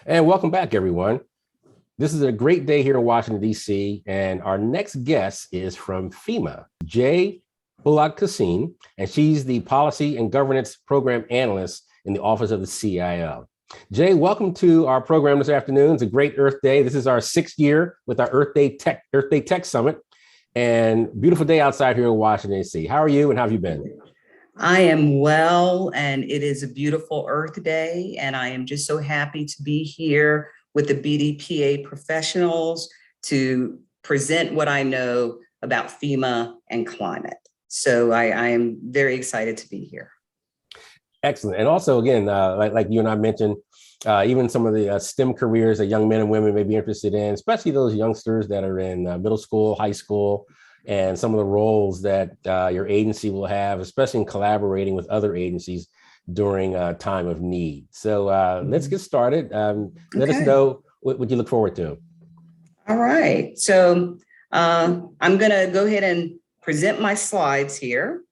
And welcome back, everyone. This is a great day here in Washington, D.C., and our next guest is from FEMA, Bullock-Cassine, and she's the Policy and Governance Program Analyst in the Office of the CIO. Jay, welcome to our program this afternoon. It's a great Earth Day. This is our 6th year with our Earth Day Tech Summit, and beautiful day outside here in Washington, D.C. How are you and how have you been? I am well, and it is a beautiful Earth Day, and I am just so happy to be here with the BDPA professionals to present what I know about FEMA and climate. So I am very excited to be here. Excellent. And also, again, like you and I mentioned, even some of the STEM careers that young men and women may be interested in, especially those youngsters that are in middle school, high school, and some of the roles that your agency will have, especially in collaborating with other agencies during a time of need. So let's get started. Let us know what you look forward to. All right. So I'm going to go ahead and present my slides here.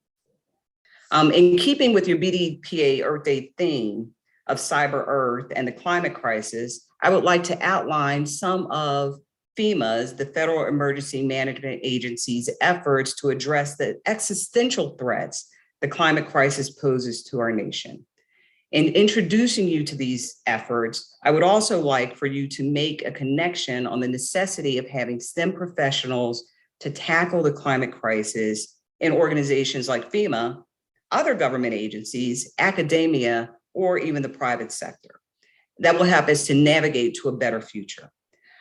In keeping with your BDPA Earth Day theme of Cyber Earth and the climate crisis, I would like to outline some of FEMA's, the Federal Emergency Management Agency's, efforts to address the existential threats the climate crisis poses to our nation. In introducing you to these efforts, I would also like for you to make a connection on the necessity of having STEM professionals to tackle the climate crisis in organizations like FEMA, other government agencies, academia, or even the private sector. That will help us to navigate to a better future.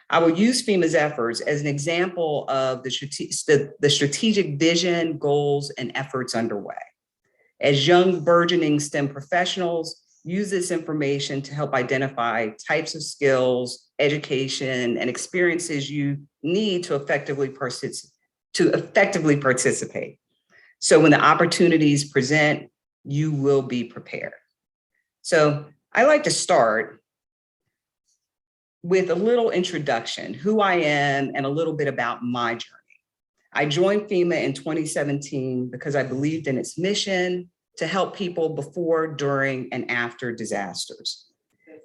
I will use FEMA's efforts as an example of the strategic vision, goals, and efforts underway. As young burgeoning STEM professionals, use this information to help identify types of skills, education, and experiences you need to effectively participate. So when the opportunities present, you will be prepared. So I like to start with a little introduction, who I am and a little bit about my journey. I joined FEMA in 2017 because I believed in its mission to help people before, during, and after disasters.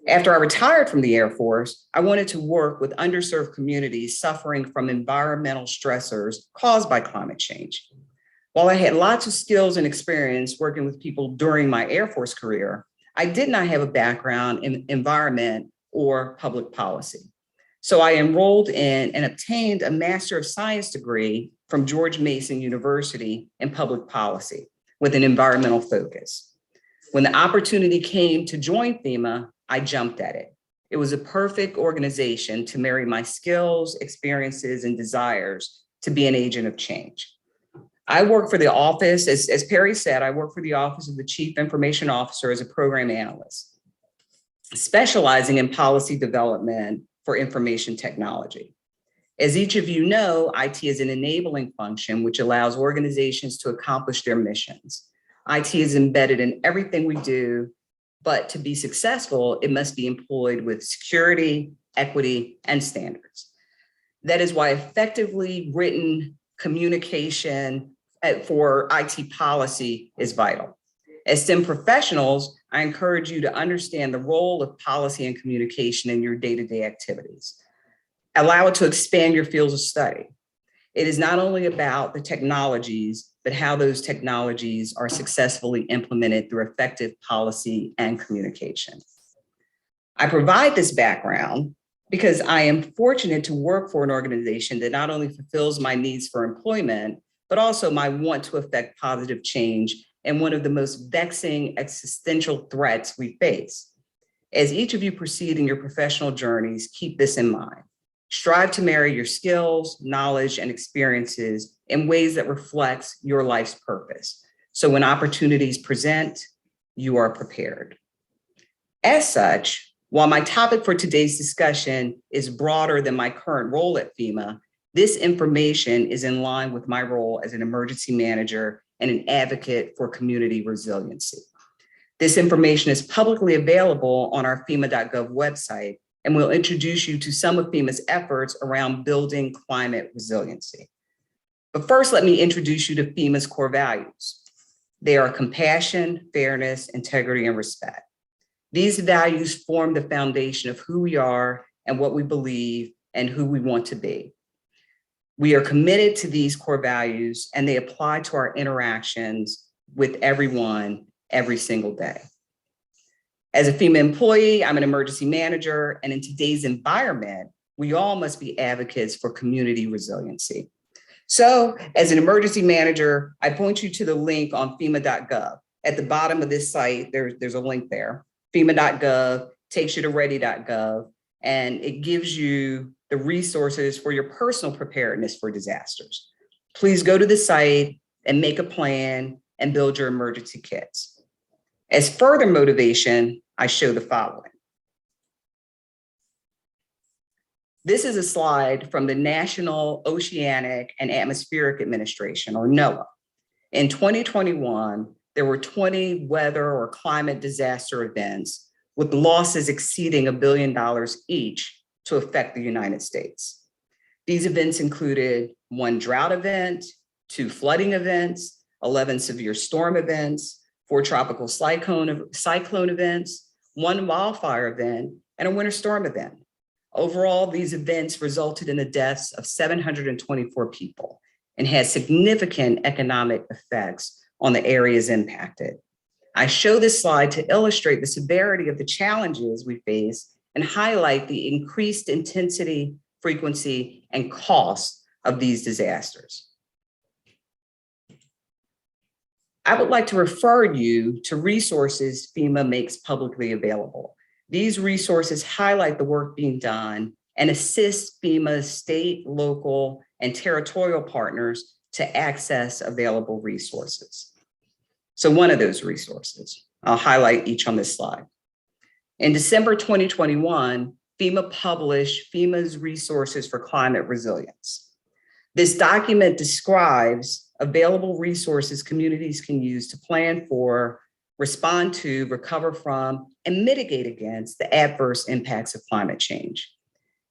After I retired from the Air Force, I wanted to work with underserved communities suffering from environmental stressors caused by climate change. While I had lots of skills and experience working with people during my Air Force career, I did not have a background in environment or public policy. So I enrolled in and obtained a Master of Science degree from George Mason University in public policy with an environmental focus. When the opportunity came to join FEMA, I jumped at it. It was a perfect organization to marry my skills, experiences, and desires to be an agent of change. I work for the office, as Perry said, I work for the Office of the Chief Information Officer as a program analyst, specializing in policy development for information technology. As each of you know, IT is an enabling function which allows organizations to accomplish their missions. IT is embedded in everything we do, but to be successful, it must be employed with security, equity, and standards. That is why effectively written communication for IT policy is vital. As STEM professionals, I encourage you to understand the role of policy and communication in your day-to-day activities. Allow it to expand your fields of study. It is not only about the technologies, but how those technologies are successfully implemented through effective policy and communication. I provide this background because I am fortunate to work for an organization that not only fulfills my needs for employment, but also my want to affect positive change and one of the most vexing existential threats we face. As each of you proceed in your professional journeys, keep this in mind. Strive to marry your skills, knowledge, and experiences in ways that reflects your life's purpose. So when opportunities present, you are prepared. As such, while my topic for today's discussion is broader than my current role at FEMA, this information is in line with my role as an emergency manager and an advocate for community resiliency. This information is publicly available on our FEMA.gov website, and we'll introduce you to some of FEMA's efforts around building climate resiliency. But first, let me introduce you to FEMA's core values. They are compassion, fairness, integrity, and respect. These values form the foundation of who we are and what we believe and who we want to be. We are committed to these core values, and they apply to our interactions with everyone every single day. As a FEMA employee, I'm an emergency manager, and in today's environment, we all must be advocates for community resiliency. So as an emergency manager, I point you to the link on FEMA.gov. At the bottom of this site, there's a link there. FEMA.gov takes you to ready.gov, and it gives you the resources for your personal preparedness for disasters. Please go to the site and make a plan and build your emergency kits. As further motivation, I show the following. This is a slide from the National Oceanic and Atmospheric Administration, or NOAA. In 2021, there were 20 weather or climate disaster events with losses exceeding $1 billion each to affect the United States. These events included 1 drought event, 2 flooding events, 11 severe storm events, 4 tropical cyclone events, 1 wildfire event, and a winter storm event. Overall, these events resulted in the deaths of 724 people and had significant economic effects on the areas impacted. I show this slide to illustrate the severity of the challenges we face and highlight the increased intensity, frequency, and cost of these disasters. I would like to refer you to resources FEMA makes publicly available. These resources highlight the work being done and assist FEMA's state, local, and territorial partners to access available resources. So one of those resources, I'll highlight each on this slide. In December 2021, FEMA published FEMA's Resources for Climate Resilience. This document describes available resources communities can use to plan for, respond to, recover from, and mitigate against the adverse impacts of climate change.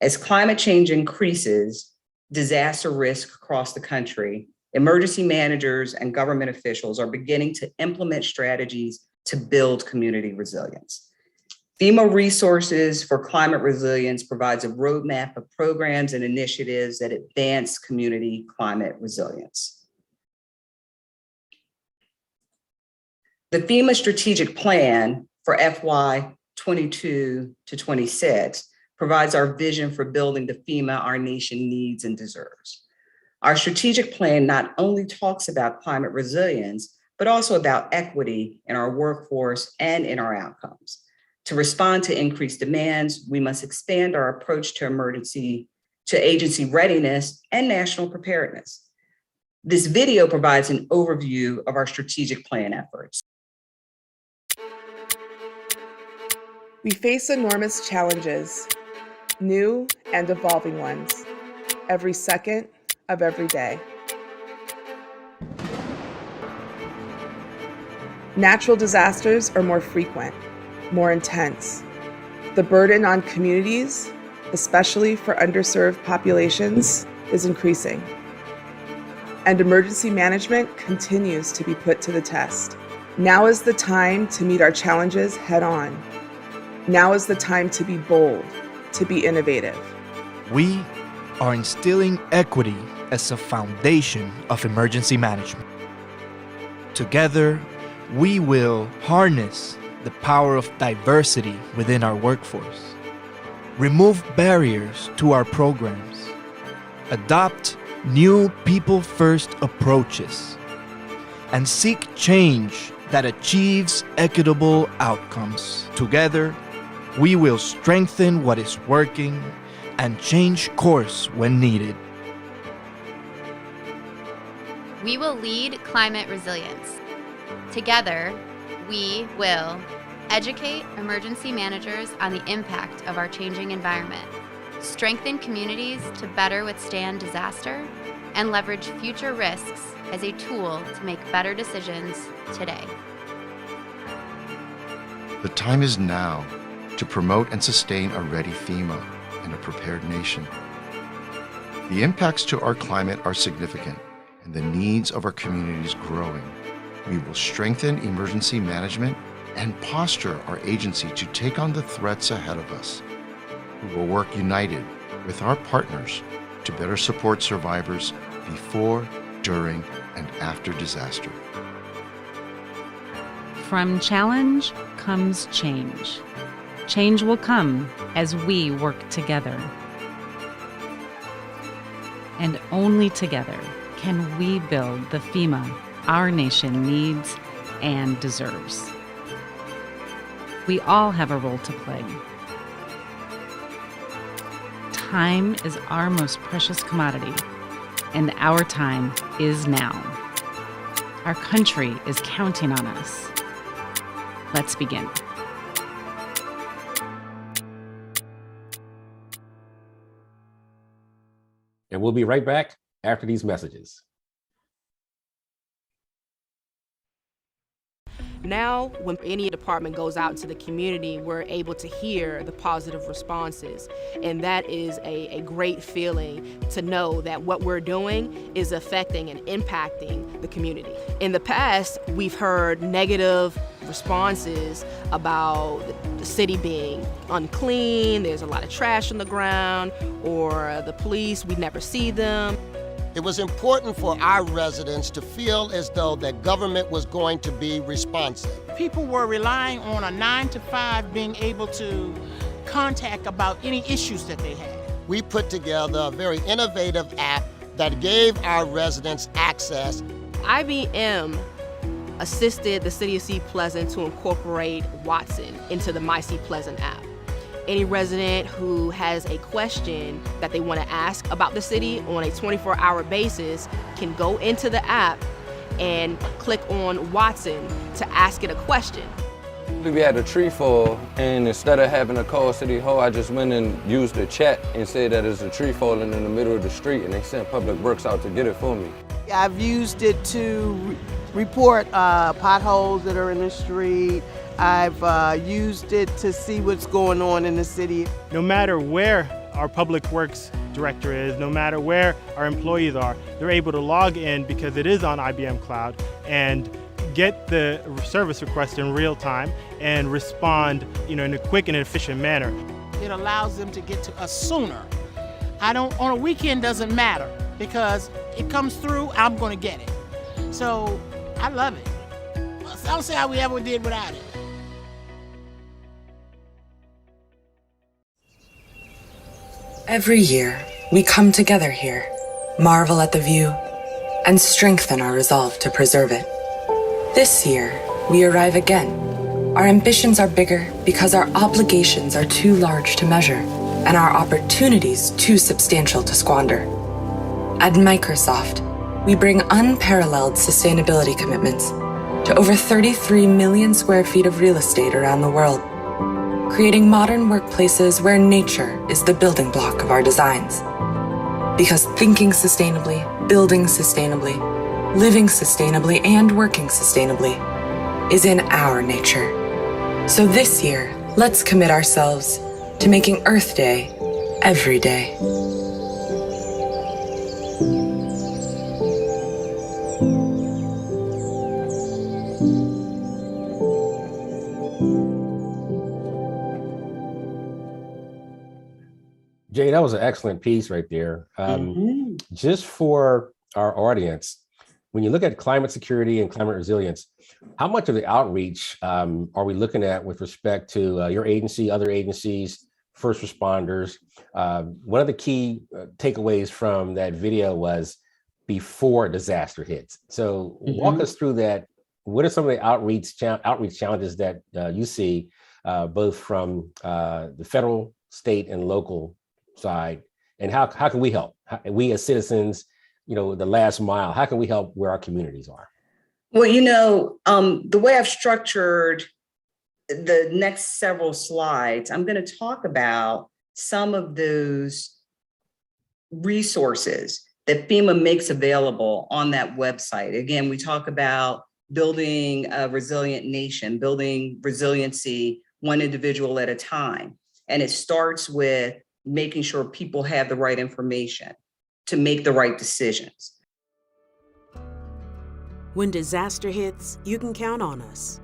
As climate change increases disaster risk across the country, emergency managers and government officials are beginning to implement strategies to build community resilience. FEMA Resources for Climate Resilience provides a roadmap of programs and initiatives that advance community climate resilience. The FEMA Strategic Plan for FY22 to 26 provides our vision for building the FEMA our nation needs and deserves. Our strategic plan not only talks about climate resilience, but also about equity in our workforce and in our outcomes. To respond to increased demands, we must expand our approach to agency readiness and national preparedness. This video provides an overview of our strategic plan efforts. We face enormous challenges, new and evolving ones, every second of every day. Natural disasters are more frequent, more intense. The burden on communities, especially for underserved populations, is increasing. And emergency management continues to be put to the test. Now is the time to meet our challenges head on. Now is the time to be bold, to be innovative. We are instilling equity as a foundation of emergency management. Together, we will harness the power of diversity within our workforce, remove barriers to our programs, adopt new people-first approaches, and seek change that achieves equitable outcomes. Together, we will strengthen what is working and change course when needed. We will lead climate resilience. Together, we will educate emergency managers on the impact of our changing environment, strengthen communities to better withstand disaster, and leverage future risks as a tool to make better decisions today. The time is now to promote and sustain a ready FEMA and a prepared nation. The impacts to our climate are significant and the needs of our communities growing. We will strengthen emergency management and posture our agency to take on the threats ahead of us. We will work united with our partners to better support survivors before, during, and after disaster. From challenge comes change. Change will come as we work together. And only together can we build the FEMA our nation needs and deserves. We all have a role to play. Time is our most precious commodity, and our time is now. Our country is counting on us. Let's begin. And we'll be right back after these messages. Now, when any department goes out into the community, we're able to hear the positive responses. And that is a great feeling to know that what we're doing is affecting and impacting the community. In the past, we've heard negative responses about the city being unclean, there's a lot of trash on the ground, or the police, we never see them. It was important for our residents to feel as though that government was going to be responsive. People were relying on a 9 to 5 being able to contact about any issues that they had. We put together a very innovative app that gave our residents access. IBM assisted the City of Sea Pleasant to incorporate Watson into the My Sea Pleasant app. Any resident who has a question that they want to ask about the city on a 24-hour basis can go into the app and click on Watson to ask it a question. We had a tree fall, and instead of having to call City Hall, I just went and used the chat and said that there's a tree falling in the middle of the street, and they sent Public Works out to get it for me. I've used it to report potholes that are in the street. I've used it to see what's going on in the city. No matter where our Public Works director is, no matter where our employees are, they're able to log in because it is on IBM Cloud and get the service request in real time and respond, in a quick and efficient manner. It allows them to get to us sooner. On a weekend doesn't matter because it comes through, I'm gonna get it. So I love it. I don't see how we ever did without it. Every year, we come together here, marvel at the view, and strengthen our resolve to preserve it. This year, we arrive again. Our ambitions are bigger because our obligations are too large to measure, and our opportunities too substantial to squander. At Microsoft, we bring unparalleled sustainability commitments to over 33 million square feet of real estate around the world, creating modern workplaces where nature is the building block of our designs. Because thinking sustainably, building sustainably, living sustainably, and working sustainably is in our nature. So this year, let's commit ourselves to making Earth Day every day. Jay, that was an excellent piece right there. Just for our audience, when you look at climate security and climate resilience, how much of the outreach are we looking at with respect to your agency, other agencies, first responders? One of the key takeaways from that video was before disaster hits. So walk us through that. What are some of the outreach challenges that you see, both from the federal, state, and local side, and how can we help? We as citizens, the last mile, how can we help where our communities are? Well, the way I've structured the next several slides, I'm going to talk about some of those resources that FEMA makes available on that website. Again, we talk about building a resilient nation, building resiliency one individual at a time. And it starts with making sure people have the right information to make the right decisions. When disaster hits, you can count on us.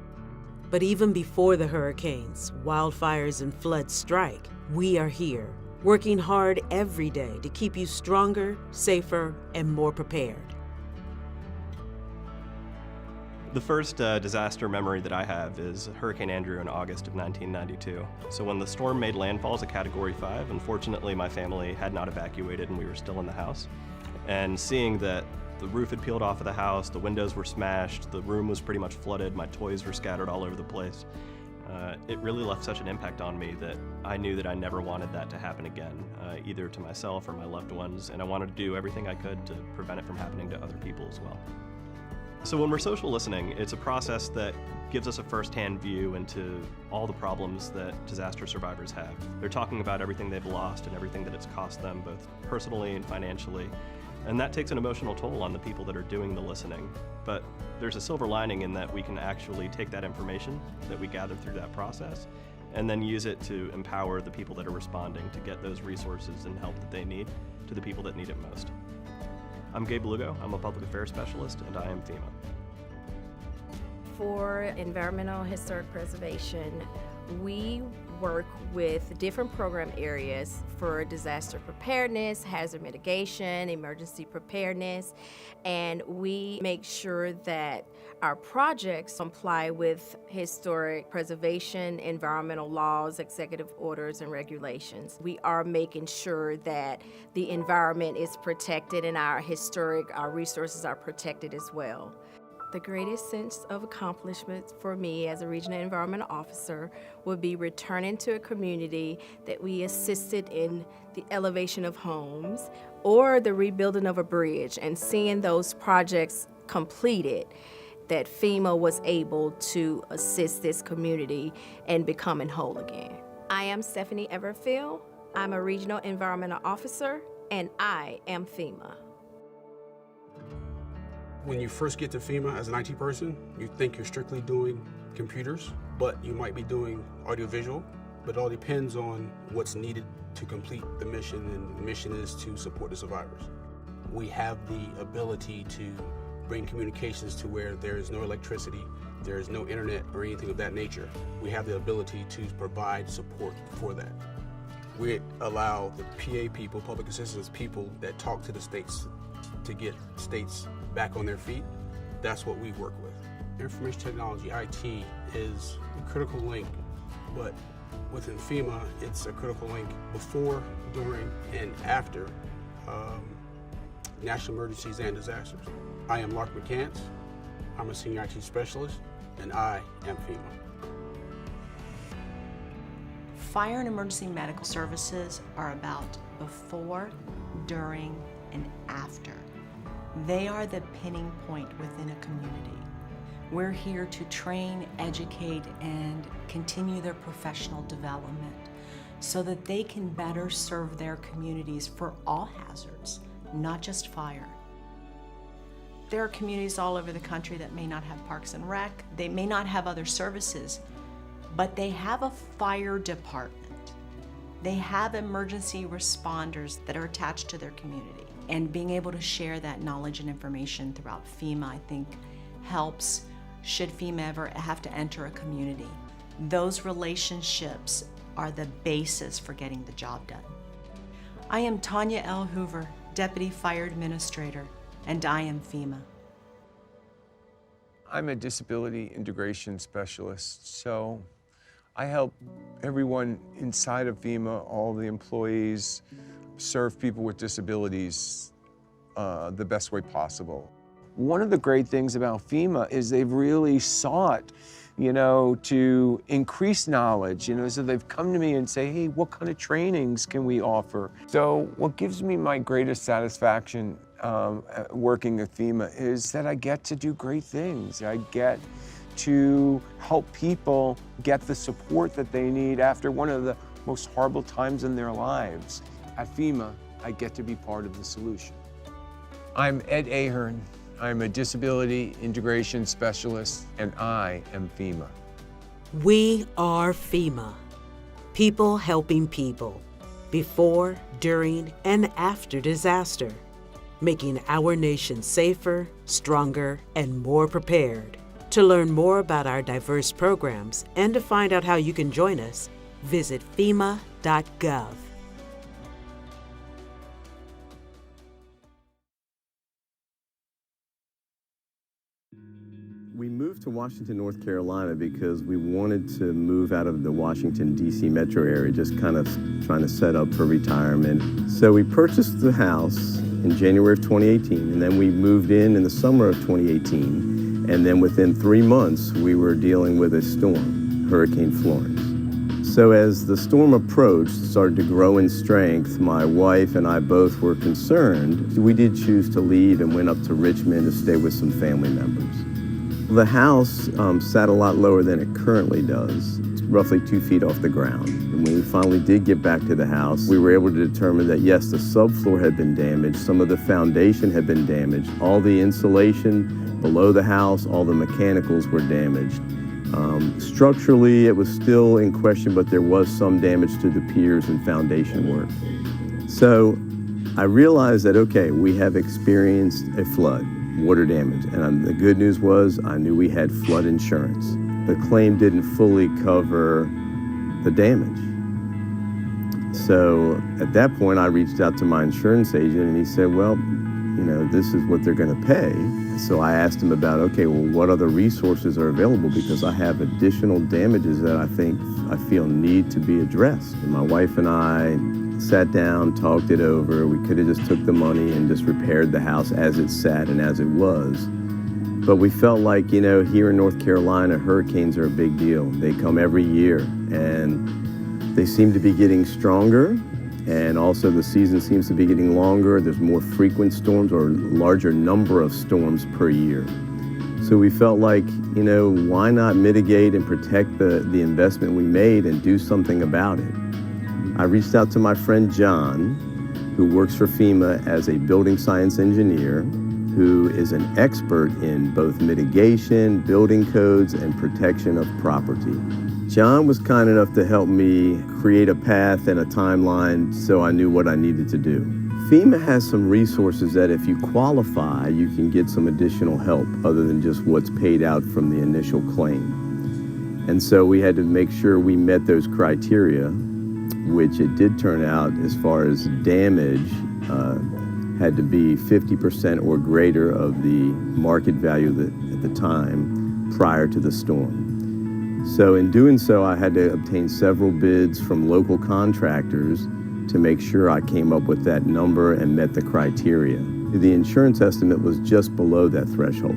But even before the hurricanes, wildfires, and floods strike, we are here, working hard every day to keep you stronger, safer, and more prepared. The first disaster memory that I have is Hurricane Andrew in August of 1992. So when the storm made landfall as a Category 5, unfortunately my family had not evacuated and we were still in the house. And seeing that the roof had peeled off of the house, the windows were smashed, the room was pretty much flooded, my toys were scattered all over the place, it really left such an impact on me that I knew that I never wanted that to happen again, either to myself or my loved ones, and I wanted to do everything I could to prevent it from happening to other people as well. So when we're social listening, it's a process that gives us a first-hand view into all the problems that disaster survivors have. They're talking about everything they've lost and everything that it's cost them, both personally and financially. And that takes an emotional toll on the people that are doing the listening. But there's a silver lining in that we can actually take that information that we gathered through that process and then use it to empower the people that are responding to get those resources and help that they need to the people that need it most. I'm Gabe Lugo, I'm a public affairs specialist, and I am FEMA. For environmental historic preservation, we work with different program areas for disaster preparedness, hazard mitigation, emergency preparedness, and we make sure that our projects comply with historic preservation, environmental laws, executive orders, and regulations. We are making sure that the environment is protected and our resources are protected as well. The greatest sense of accomplishment for me as a regional environmental officer would be returning to a community that we assisted in the elevation of homes or the rebuilding of a bridge and seeing those projects completed, that FEMA was able to assist this community in becoming whole again. I am Stephanie Everfield. I'm a regional environmental officer, and I am FEMA. When you first get to FEMA as an IT person, you think you're strictly doing computers, but you might be doing audiovisual, but it all depends on what's needed to complete the mission, and the mission is to support the survivors. We have the ability to bring communications to where there is no electricity, there is no internet or anything of that nature. We have the ability to provide support for that. We allow the PA people, public assistance people, that talk to the states to get states back on their feet. That's what we work with. Information technology, IT, is a critical link, but within FEMA, it's a critical link before, during, and after national emergencies and disasters. I am Lark McCants. I'm a senior IT specialist, and I am FEMA. Fire and emergency medical services are about before, during, and after. They are the pinning point within a community. We're here to train, educate, and continue their professional development so that they can better serve their communities for all hazards, not just fire. There are communities all over the country that may not have parks and rec, they may not have other services, but they have a fire department. They have emergency responders that are attached to their community. And being able to share that knowledge and information throughout FEMA, I think, helps should FEMA ever have to enter a community. Those relationships are the basis for getting the job done. I am Tanya L. Hoover, Deputy Fire Administrator, and I am FEMA. I'm a disability integration specialist, so I help everyone inside of FEMA, all the employees, serve people with disabilities the best way possible. One of the great things about FEMA is they've really sought, to increase knowledge, so they've come to me and say, hey, what kind of trainings can we offer? So what gives me my greatest satisfaction working at FEMA is that I get to do great things. I get to help people get the support that they need after one of the most horrible times in their lives. At FEMA, I get to be part of the solution. I'm Ed Ahern. I'm a disability integration specialist, and I am FEMA. We are FEMA. People helping people. Before, during, and after disaster. Making our nation safer, stronger, and more prepared To learn more about our diverse programs and to find out how you can join us, visit FEMA.gov. We moved to Washington, North Carolina because we wanted to move out of the Washington, D.C. metro area, just kind of trying to set up for retirement. So we purchased the house in January of 2018, and then we moved in the summer of 2018. And then within 3 months, we were dealing with a storm, Hurricane Florence. So as the storm approached, started to grow in strength, my wife and I both were concerned. We did choose to leave and went up to Richmond to stay with some family members. The house sat a lot lower than it currently does. It's roughly 2 feet off the ground. And when we finally did get back to the house, we were able to determine that yes, the subfloor had been damaged, some of the foundation had been damaged, all the insulation below the house, all the mechanicals were damaged. Structurally, it was still in question, but there was some damage to the piers and foundation work. So I realized that, okay, we have experienced a flood, water damage. And the good news was I knew we had flood insurance. The claim didn't fully cover the damage. So at that point, I reached out to my insurance agent and he said, well, you know, this is what they're going to pay. So I asked him about, okay, well, what other resources are available? Because I have additional damages that I feel need to be addressed. And my wife and I sat down, talked it over. We could have just took the money and just repaired the house as it sat and as it was. But we felt like, you know, here in North Carolina, hurricanes are a big deal. They come every year and they seem to be getting stronger. And also the season seems to be getting longer. There's more frequent storms or larger number of storms per year. So we felt like, you know, why not mitigate and protect the investment we made and do something about it? I reached out to my friend John, who works for FEMA as a building science engineer, who is an expert in both mitigation, building codes, and protection of property. John was kind enough to help me create a path and a timeline so I knew what I needed to do. FEMA has some resources that if you qualify, you can get some additional help other than just what's paid out from the initial claim. And so we had to make sure we met those criteria, which it did turn out as far as damage had to be 50% or greater of the market value at the time prior to the storm. So in doing so, I had to obtain several bids from local contractors to make sure I came up with that number and met the criteria. The insurance estimate was just below that threshold.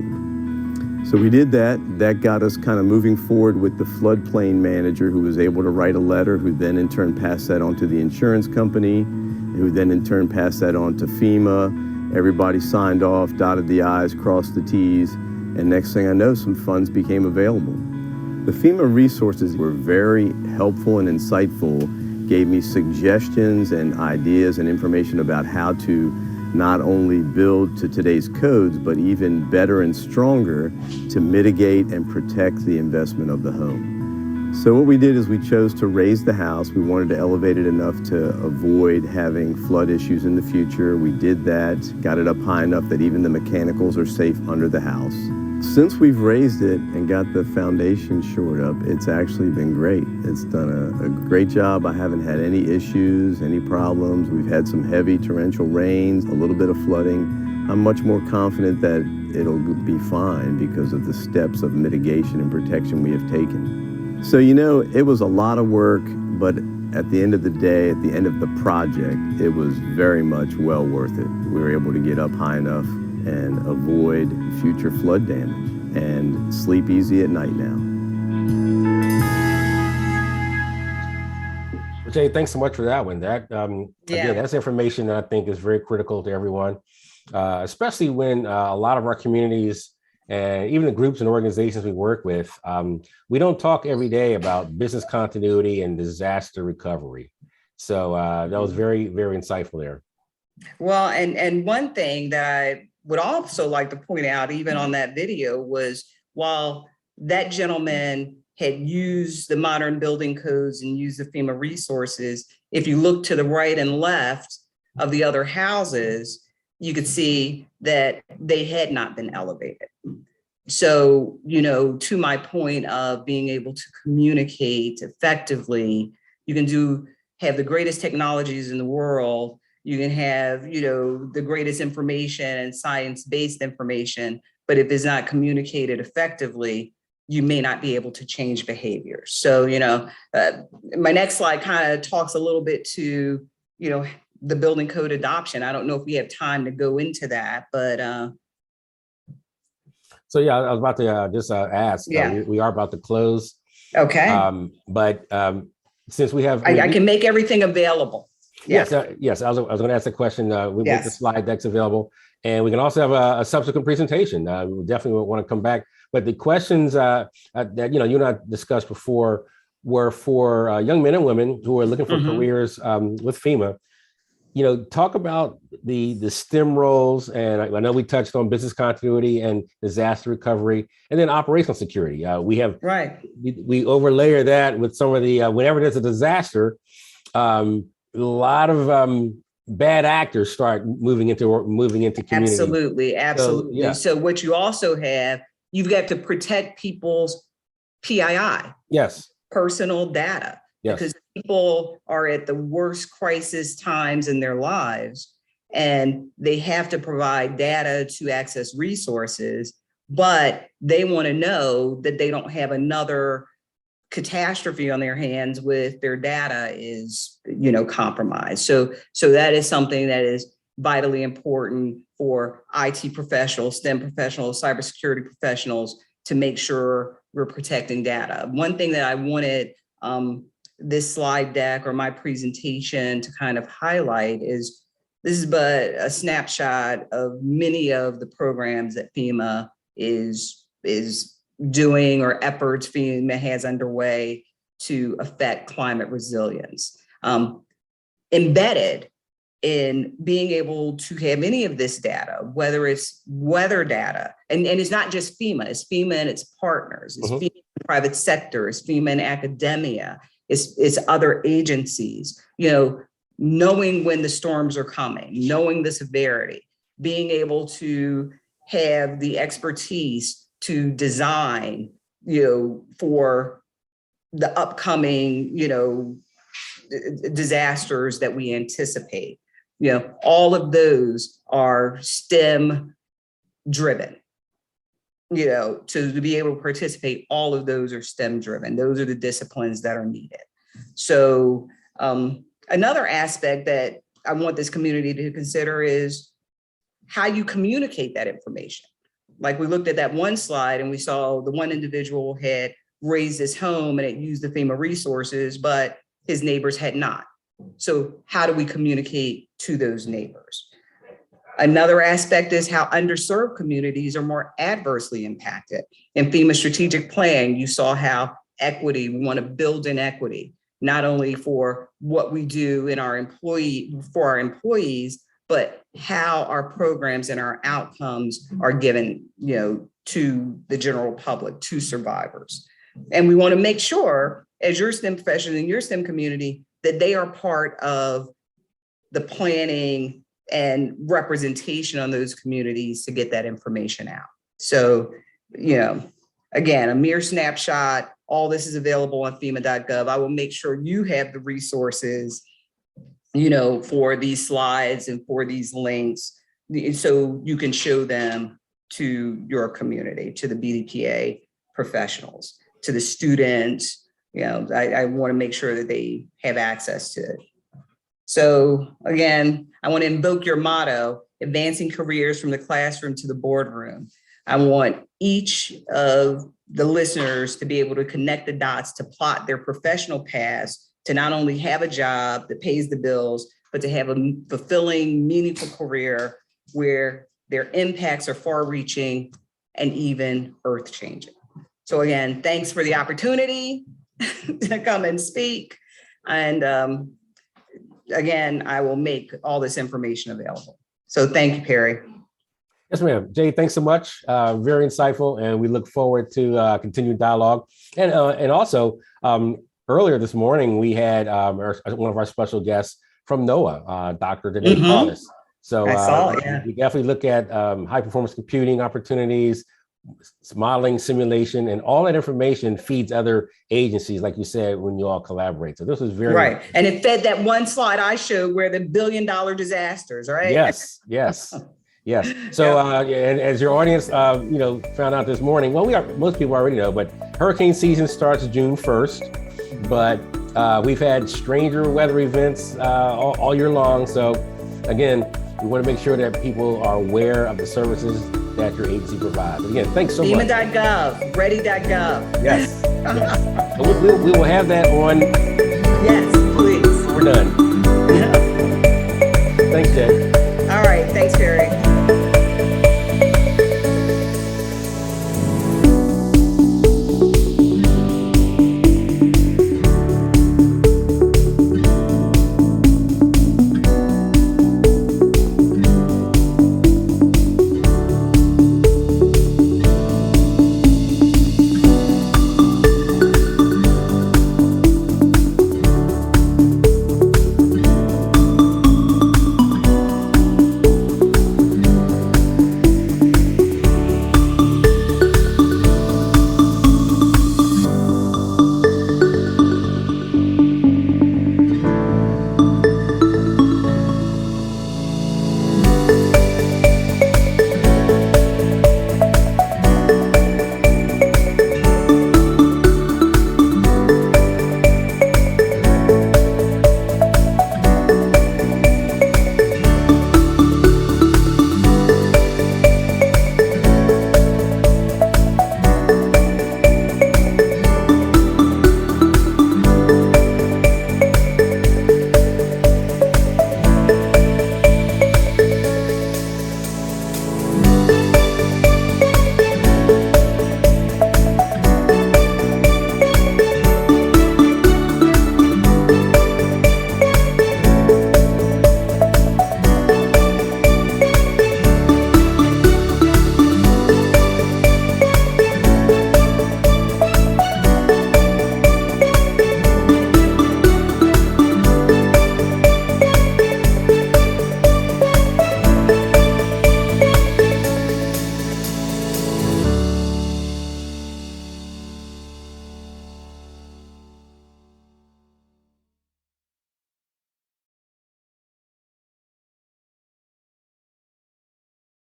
So we did that. That got us kind of moving forward with the floodplain manager, who was able to write a letter, who then in turn passed that on to the insurance company, who then in turn passed that on to FEMA. Everybody signed off, dotted the I's, crossed the T's, and next thing I know, some funds became available. The FEMA resources were very helpful and insightful, gave me suggestions and ideas and information about how to not only build to today's codes, but even better and stronger to mitigate and protect the investment of the home. So what we did is we chose to raise the house. We wanted to elevate it enough to avoid having flood issues in the future. We did that, got it up high enough that even the mechanicals are safe under the house. Since we've raised it and got the foundation shored up, it's actually been great. It's done a great job. I haven't had any issues, any problems. We've had some heavy torrential rains, a little bit of flooding. I'm much more confident that it'll be fine because of the steps of mitigation and protection we have taken. So, you know, it was a lot of work, but at the end of the day, at the end of the project, it was very much well worth it. We were able to get up high enough and avoid future flood damage and sleep easy at night now. Well, Jay, thanks so much for that one. That again, that's information that I think is very critical to everyone, especially when a lot of our communities and even the groups and organizations we work with, we don't talk every day about business continuity and disaster recovery. So that was very, very insightful there. Well, and one thing that I would also like to point out, even on that video, was while that gentleman had used the modern building codes and used the FEMA resources, if you look to the right and left of the other houses, you could see that they had not been elevated. So, to my point of being able to communicate effectively, you can have the greatest technologies in the world. You can have, the greatest information and science-based information, but if it's not communicated effectively, you may not be able to change behavior. So, my next slide kind of talks a little bit to, the building code adoption. I don't know if we have time to go into that, but so yeah, I was about to just ask. Yeah. We are about to close. Okay. But since we have, I can make everything available. Yes, yes. I was going to ask the question. We make the slide decks available, and we can also have a subsequent presentation. We definitely want to come back. But the questions that you and I discussed before were for young men and women who are looking for careers with FEMA. Talk about the STEM roles, and I know we touched on business continuity and disaster recovery, and then operational security. We have we overlayer that with some of the whenever there's a disaster, a lot of bad actors start moving into community. Absolutely. So what you also have, you've got to protect people's PII. Yes. Personal data. Yes. Because people are at the worst crisis times in their lives, and they have to provide data to access resources, but they want to know that they don't have another catastrophe on their hands with their data is, compromised. So that is something that is vitally important for IT professionals, STEM professionals, cybersecurity professionals to make sure we're protecting data. One thing that I wanted this slide deck or my presentation to kind of highlight is this is but a snapshot of many of the programs that FEMA is doing or efforts FEMA has underway to affect climate resilience. Embedded in being able to have any of this data, whether it's weather data, and it's not just FEMA, it's FEMA and its partners, it's FEMA in the private sector, it's FEMA in academia, it's other agencies, knowing when the storms are coming, knowing the severity, being able to have the expertise to design, for the upcoming, disasters that we anticipate. All of those are STEM driven. To be able to participate, all of those are STEM driven. Those are the disciplines that are needed. So another aspect that I want this community to consider is how you communicate that information. Like we looked at that one slide and we saw the one individual had raised his home and it used the FEMA resources, but his neighbors had not. So how do we communicate to those neighbors? Another aspect is how underserved communities are more adversely impacted. In FEMA strategic plan, you saw how we want to build in equity, not only for what we do in our employees, but how our programs and our outcomes are given, to the general public, to survivors. And we want to make sure, as your STEM professional in your STEM community, that they are part of the planning and representation on those communities to get that information out. So, again, a mere snapshot, all this is available on FEMA.gov. I will make sure you have the resources, for these slides and for these links, so you can show them to your community, to the BDPA professionals, to the students. I want to make sure that they have access to it. So again, I want to invoke your motto, advancing careers from the classroom to the boardroom. I want each of the listeners to be able to connect the dots to plot their professional paths to not only have a job that pays the bills, but to have a fulfilling, meaningful career where their impacts are far-reaching and even earth-changing. So again, thanks for the opportunity to come and speak. And again, I will make all this information available. So thank you, Perry. Yes, ma'am. Jay, thanks so much. Very insightful, and we look forward to continued dialogue. And also, earlier this morning, we had one of our special guests from NOAA, Dr. Danae Paulus. So I saw it, yeah. we definitely look at high performance computing opportunities, modeling, simulation, and all that information feeds other agencies, like you said, when you all collaborate. So this was very right. And it fed that one slide I showed where the $1 billion disasters, right? Yes. So, and as your audience, found out this morning, well, most people already know, but hurricane season starts June 1st, but we've had stranger weather events all year long. So again, we want to make sure that people are aware of the services that your agency provides. Again, thanks so much. FEMA.gov, ready.gov. Yes. We will have that on. Yes.